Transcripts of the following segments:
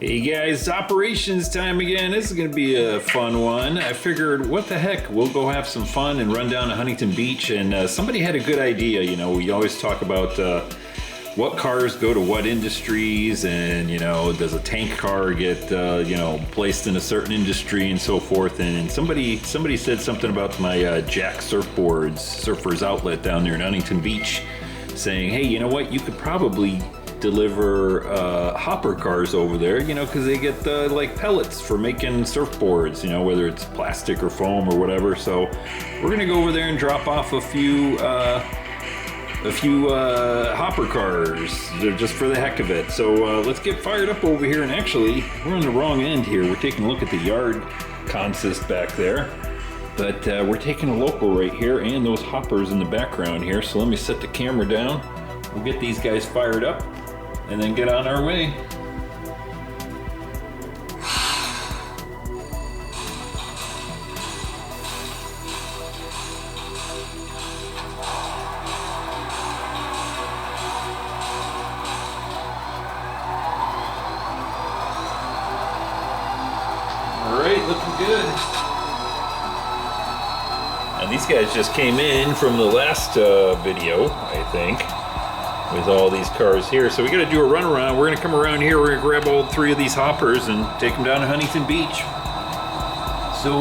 Hey guys, operations time again. This is going to be a fun one. I figured, what the heck, we'll go have some fun and run down to Huntington Beach. And somebody had a good idea. You know, we always talk about what cars go to what industries, and, you know, does a tank car get, you know, placed in a certain industry and so forth. And somebody said something about my Jack Surfboards, Surfers Outlet down there in Huntington Beach, saying, hey, you know what, you could probably deliver hopper cars over there, you know, because they get like pellets for making surfboards, you know, whether it's plastic or foam or whatever. So we're gonna go over there and drop off a few hopper cars. They're just for the heck of it. So let's get fired up over here. And actually, we're on the wrong end here. We're taking a look at the yard consist back there, but we're taking a local right here and those hoppers in the background here. So let me set the camera down. We'll get these guys fired up and then get on our way. All right, looking good. And these guys just came in from the last video, I think, with all these cars here. So we got to do a run around. We're going to come around here. We're going to grab all three of these hoppers and take them down to Huntington Beach. So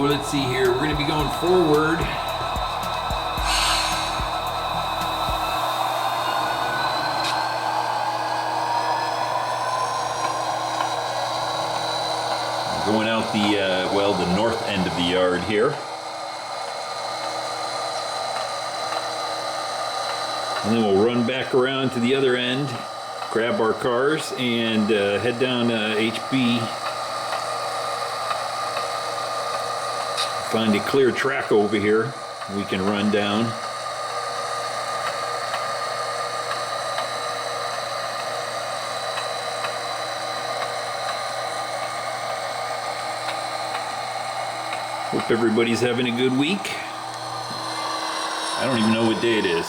let's see here. We're going to be going forward. We're going out the north end of the yard here. And then we'll run back around to the other end, grab our cars, and head down HB. Find a clear track over here we can run down. Hope everybody's having a good week. I don't even know what day it is.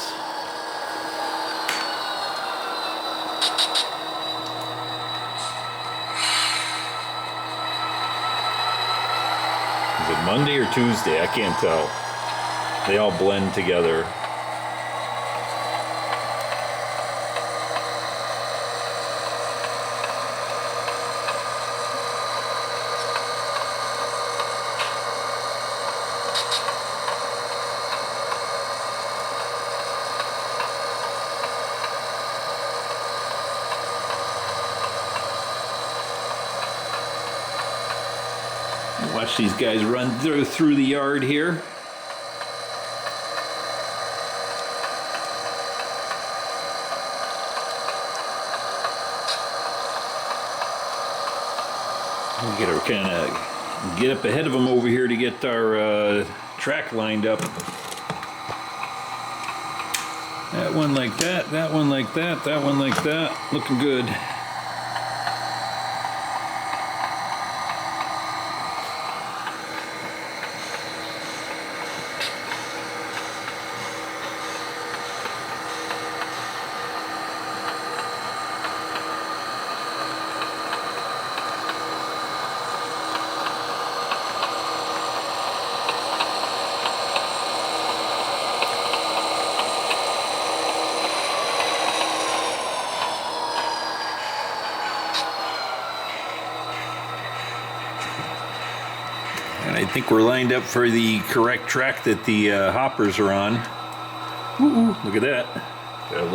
Is it Monday or Tuesday? I can't tell. They all blend together. Watch these guys run through the yard here. We gotta kind of get up ahead of them over here to get our track lined up. That one like that, that one like that, that one like that. Looking good. And I think we're lined up for the correct track that the hoppers are on. Ooh, look at that. Got a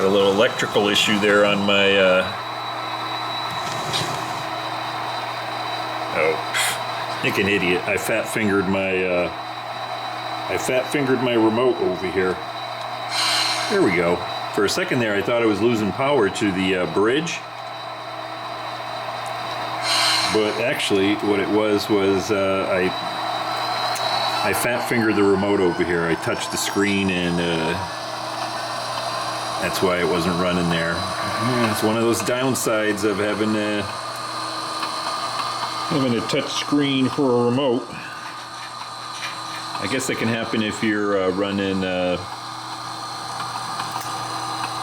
little electrical issue there on my oh, like an idiot. I fat fingered my remote over here. There we go. For a second there, I thought I was losing power to the bridge. But actually, what it was I fat fingered the remote over here. I touched the screen, and that's why it wasn't running there. Yeah, it's one of those downsides of having a touch screen for a remote. I guess that can happen if you're running,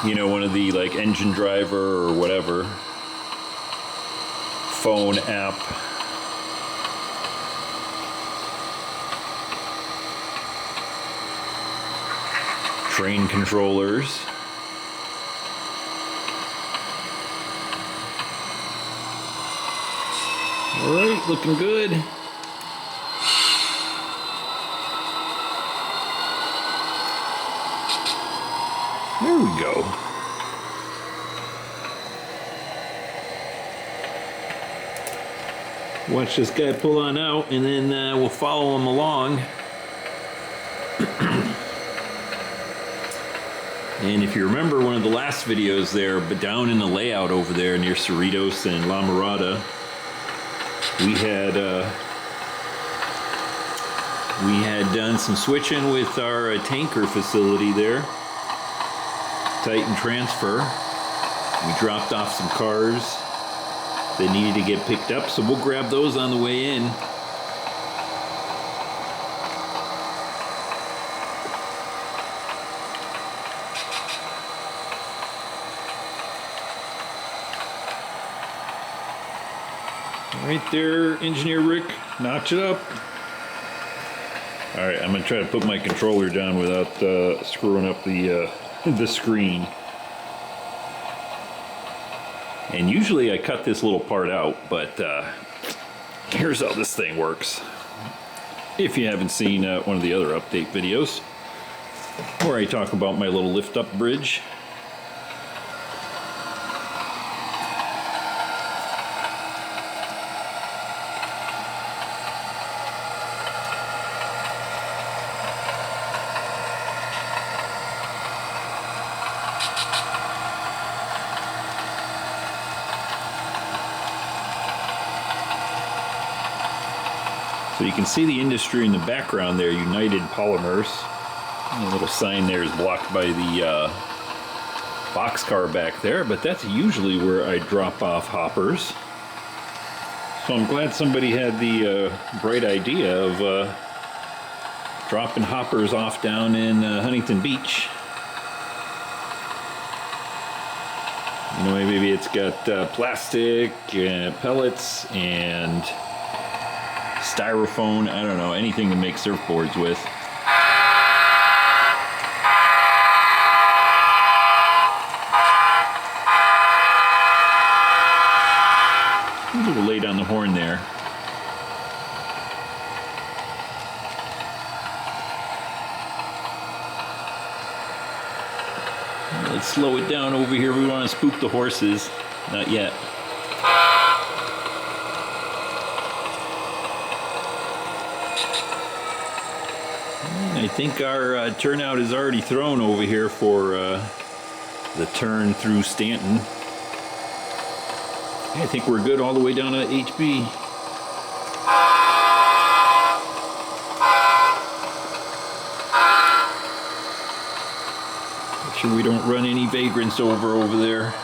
you know, one of the like engine driver or whatever phone app. Train controllers. All right, looking good. There we go. Watch this guy pull on out, and then we'll follow him along. And if you remember one of the last videos there, but down in the layout over there near Cerritos and La Mirada, we had done some switching with our tanker facility there, Titan Transfer. We dropped off some cars that needed to get picked up, so we'll grab those on the way in. Right there, Engineer Rick, notch it up. All right, I'm gonna try to put my controller down without screwing up the screen. And usually I cut this little part out, but here's how this thing works. If you haven't seen one of the other update videos, where I talk about my little lift-up bridge. So you can see the industry in the background there, United Polymers. And the little sign there is blocked by the boxcar back there, but that's usually where I drop off hoppers. So I'm glad somebody had the bright idea of dropping hoppers off down in Huntington Beach. You know, maybe it's got plastic, pellets, and styrofoam, I don't know, anything to make surfboards with. A little late on the horn there. Let's slow it down over here. We want to spook the horses. Not yet. I think our turnout is already thrown over here for the turn through Stanton. I think we're good all the way down to HB. Make sure we don't run any vagrants over there.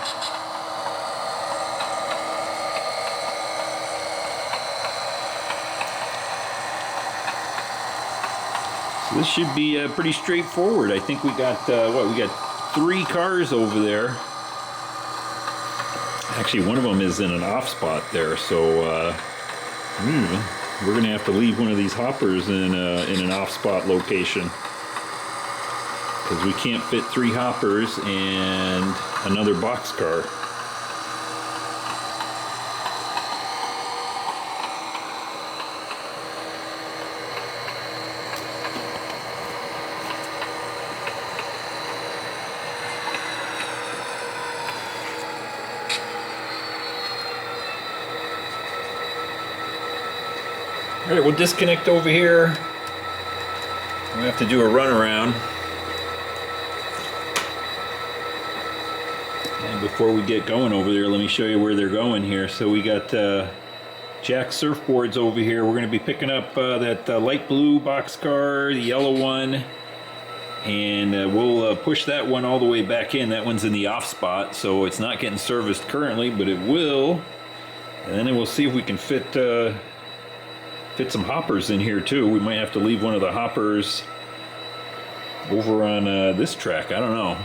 So this should be pretty straightforward. I think we got, we got 3 cars over there. Actually, one of them is in an off spot there, so we're going to have to leave one of these hoppers in an off spot location, because we can't fit 3 hoppers and another boxcar. All right, we'll disconnect over here. We have to do a runaround. And before we get going over there, let me show you where they're going here. So we got Jack surfboards over here. We're going to be picking up that light blue boxcar, the yellow one, and we'll push that one all the way back in. That one's in the off spot, so it's not getting serviced currently, but it will. And then we'll see if we can fit fit some hoppers in here too. We might have to leave one of the hoppers over on this track. I don't know.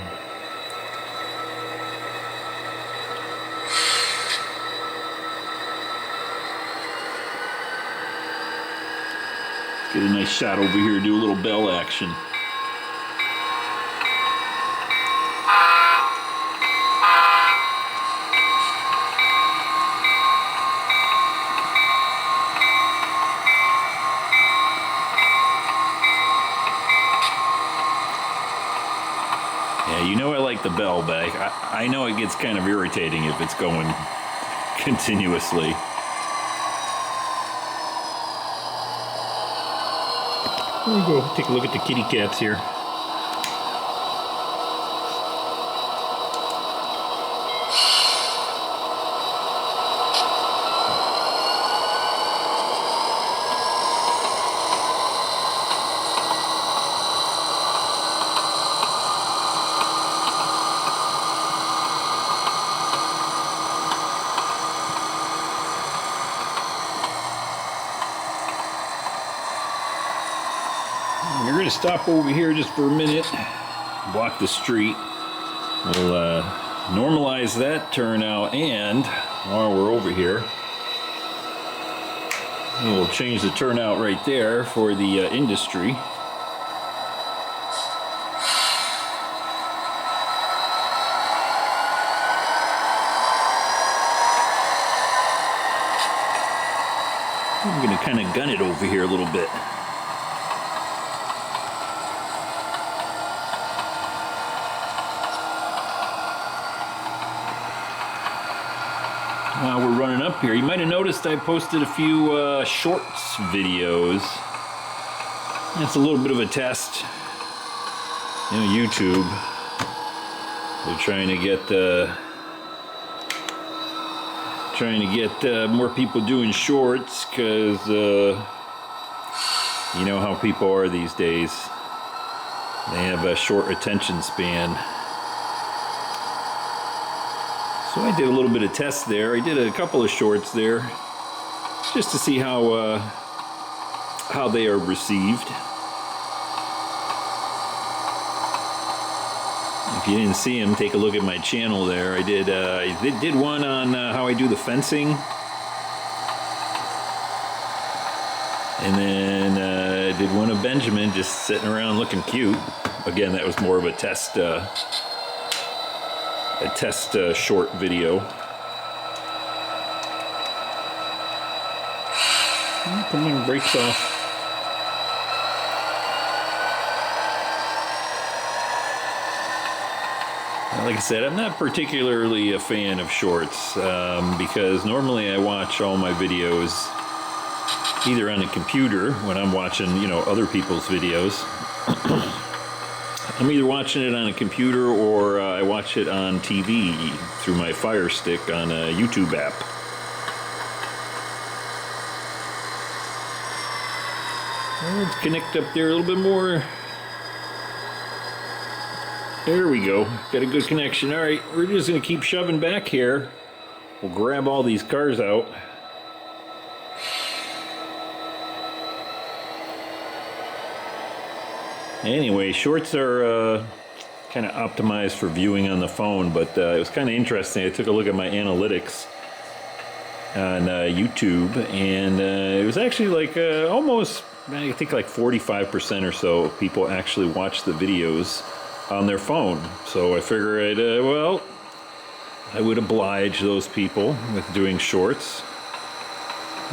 Get a nice shot over here, do a little bell action. Yeah, you know I like the bell, but I know it gets kind of irritating if it's going continuously. Here we go, take a look at the kitty cats here. We're going to stop over here just for a minute, block the street. We'll normalize that turnout, and while we're over here, we'll change the turnout right there for the industry. I'm going to kind of gun it over here a little bit. While we're running up here, you might have noticed I posted a few shorts videos. That's a little bit of a test. You know, YouTube. They're trying to get more people doing shorts, because you know how people are these days. They have a short attention span. So I did a little bit of test there. I did a couple of shorts there, just to see how they are received. If you didn't see them, take a look at my channel there. I did one on how I do the fencing, and then I did one of Benjamin just sitting around looking cute. Again, that was more of a test short video. Come on, brakes off. Like I said, I'm not particularly a fan of shorts, because normally I watch all my videos either on a computer when I'm watching, you know, other people's videos. I'm either watching it on a computer or I watch it on TV through my Fire Stick on a YouTube app. Let's connect up there a little bit more. There we go. Got a good connection. All right, we're just going to keep shoving back here. We'll grab all these cars out. Anyway, shorts are kind of optimized for viewing on the phone, but it was kind of interesting. I took a look at my analytics on YouTube, and it was actually like almost, I think like 45% or so of people actually watch the videos on their phone. So I figured, well, I would oblige those people with doing shorts.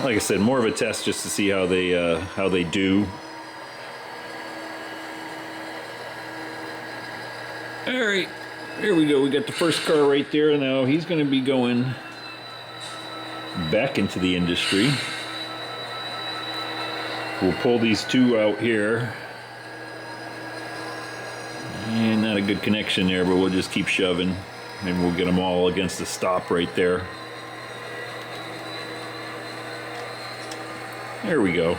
Like I said, more of a test just to see how they do. All right, here we go. We got the first car right there. Now he's going to be going back into the industry. We'll pull these two out here. And not a good connection there, but we'll just keep shoving. Maybe we'll get them all against the stop right there. There we go.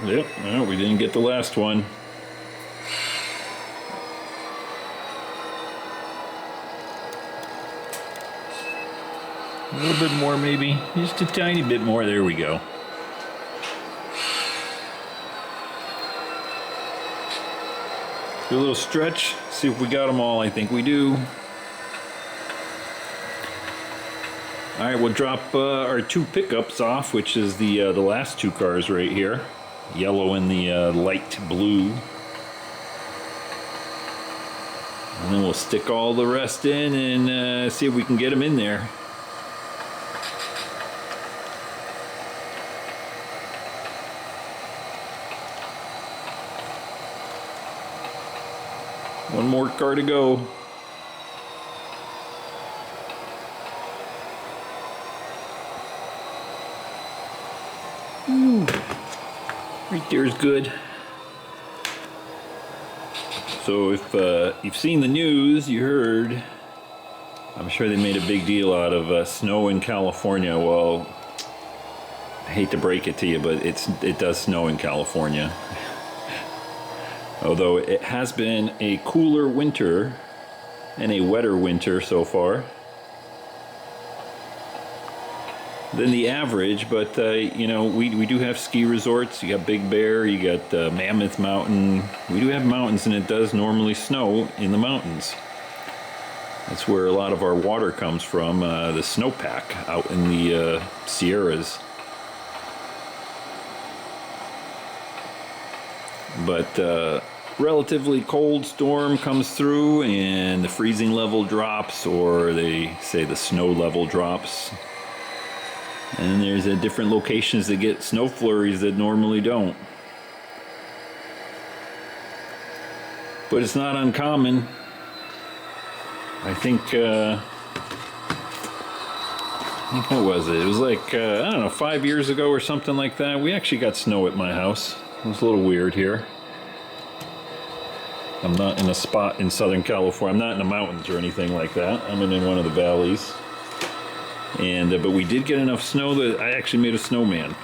Yep, well, we didn't get the last one. A little bit more maybe. Just a tiny bit more. There we go. Do a little stretch. See if we got them all. I think we do. All right, we'll drop our 2 pickups off, which is the last 2 cars right here. Yellow and the light blue. And then we'll stick all the rest in and see if we can get them in there. One more car to go. Ooh, right there's good. So if you've seen the news, you heard, I'm sure they made a big deal out of snow in California. Well, I hate to break it to you, but it does snow in California. Although it has been a cooler winter and a wetter winter so far than the average, but you know, we do have ski resorts. You got Big Bear, you got Mammoth Mountain. We do have mountains, and it does normally snow in the mountains. That's where a lot of our water comes from, the snowpack out in the Sierras. But relatively cold storm comes through and the freezing level drops, or they say the snow level drops. And there's different locations that get snow flurries that normally don't. But it's not uncommon. I think what was it? It was like, I don't know, 5 years ago or something like that. We actually got snow at my house. It was a little weird here. I'm not in a spot in Southern California. I'm not in the mountains or anything like that. I'm in one of the valleys. And but we did get enough snow that I actually made a snowman.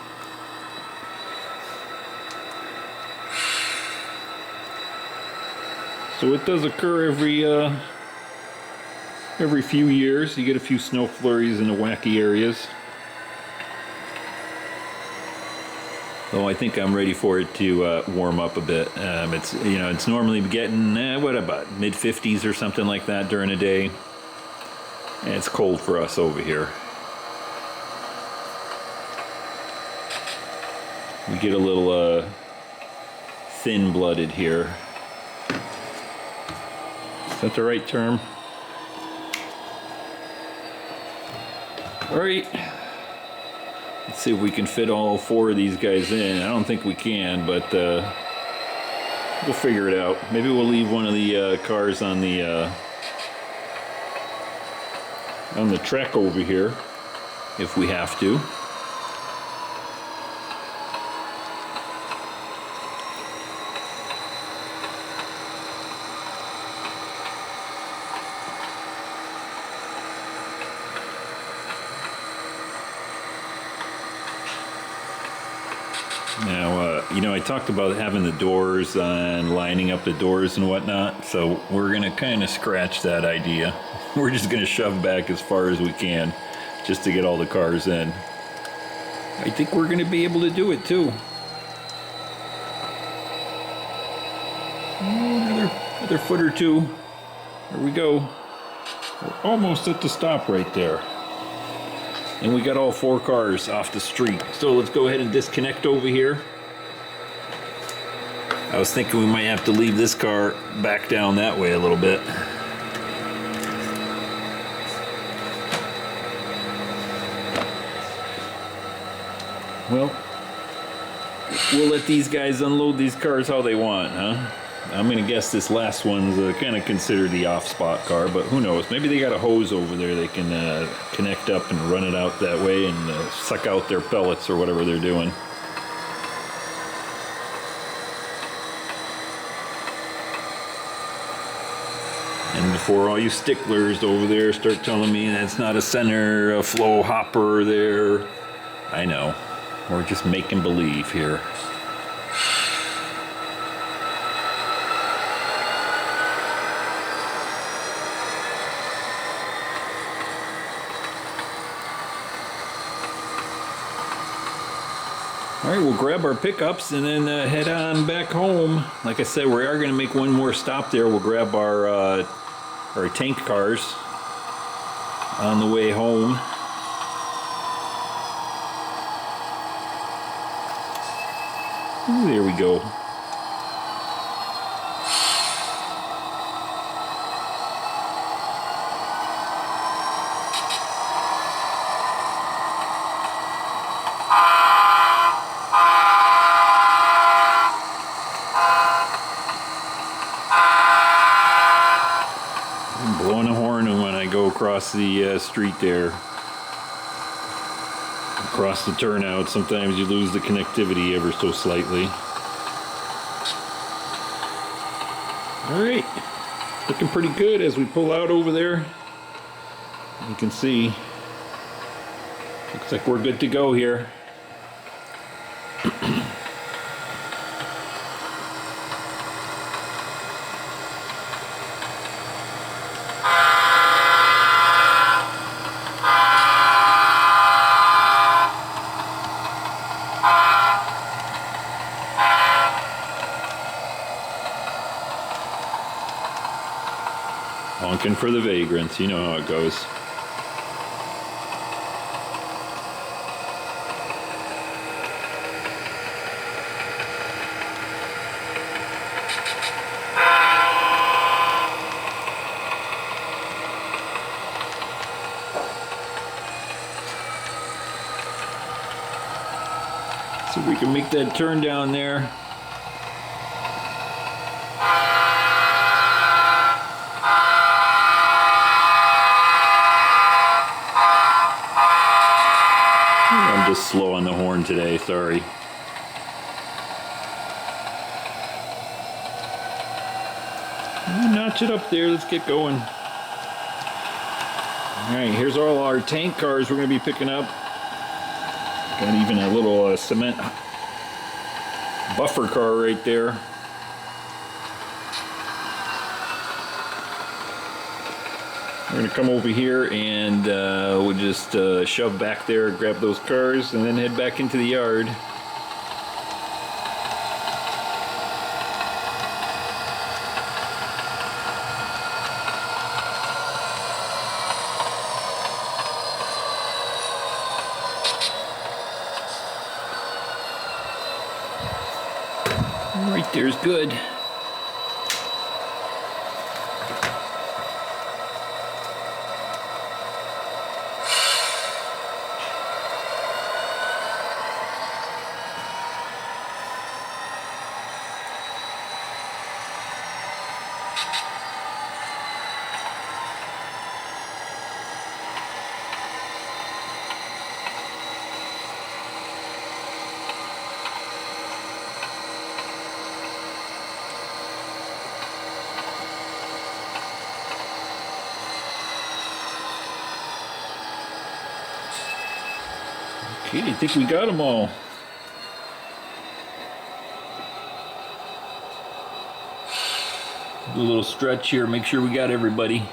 So it does occur every few years. You get a few snow flurries in the wacky areas. Though I think I'm ready for it to warm up a bit. It's, you know, it's normally getting what about mid-50s or something like that during the day. And it's cold for us over here. We get a little thin-blooded here. Is that the right term? All right. Let's see if we can fit all 4 of these guys in. I don't think we can, but we'll figure it out. Maybe we'll leave one of the cars on the track over here if we have to. Now, you know, I talked about having the doors and lining up the doors and whatnot, so we're going to kind of scratch that idea. We're just going to shove back as far as we can just to get all the cars in. I think we're going to be able to do it too. Another foot or two. There we go. We're almost at the stop right there. And we got all 4 cars off the street. So let's go ahead and disconnect over here. I was thinking we might have to leave this car back down that way a little bit. Well, we'll let these guys unload these cars how they want, huh? I'm gonna guess this last one's kind of considered the off-spot car, but who knows? Maybe they got a hose over there they can connect up and run it out that way and suck out their pellets or whatever they're doing. And before all you sticklers over there start telling me that's not a center flow hopper there, I know. We're just making believe here. All right, we'll grab our pickups and then head on back home. Like I said, we are going to make one more stop there. We'll grab our tank cars on the way home. Ooh, there we go. I'm blowing a horn when I go across the street there. Across the turnout, sometimes you lose the connectivity ever so slightly. Alright, looking pretty good as we pull out over there. You can see, looks like we're good to go here. Honking for the vagrants, you know how it goes. See if we can make that turn down there. I'm just slow on the horn today, sorry. Notch it up there, let's get going. Alright, here's all our tank cars we're going to be picking up. Got even a little cement buffer car right there. We're going to come over here and we'll just shove back there, grab those cars, and then head back into the yard. Right there's good. Okay, I think we got them all. Do a little stretch here, make sure we got everybody.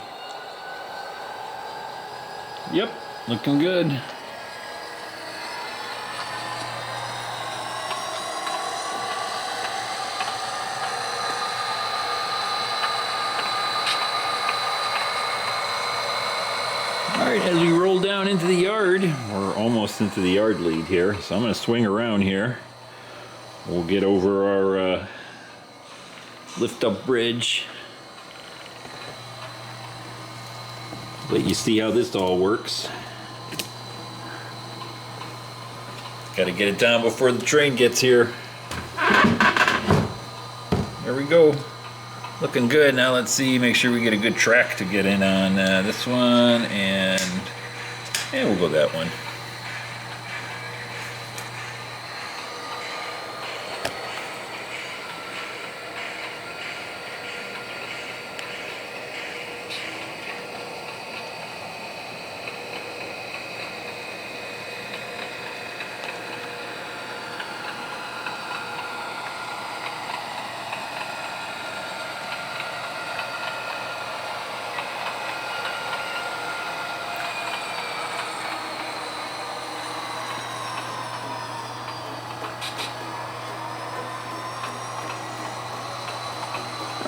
Yep, looking good. Alright, as we roll down into the yard, we're almost into the yard lead here, so I'm going to swing around here. We'll get over our lift-up bridge. Let you see how this all works. Got to get it down before the train gets here. There we go. Looking good. Now let's see, make sure we get a good track to get in on this one, and we'll go that one.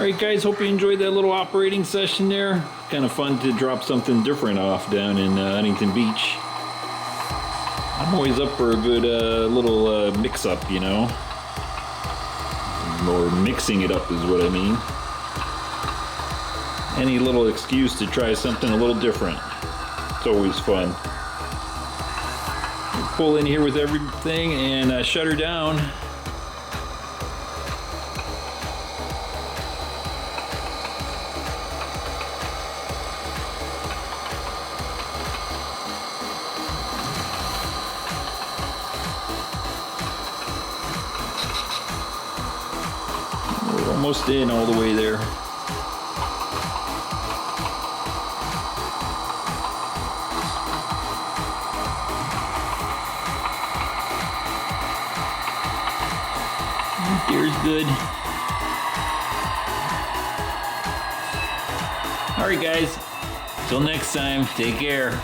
Alright guys, hope you enjoyed that little operating session there. Kind of fun to drop something different off down in Huntington Beach. I'm always up for a good little mix-up, you know. Or mixing it up is what I mean. Any little excuse to try something a little different. It's always fun. Pull in here with everything and shut her down. We're almost in all the way there. Gear's good. Alright guys, till next time, take care.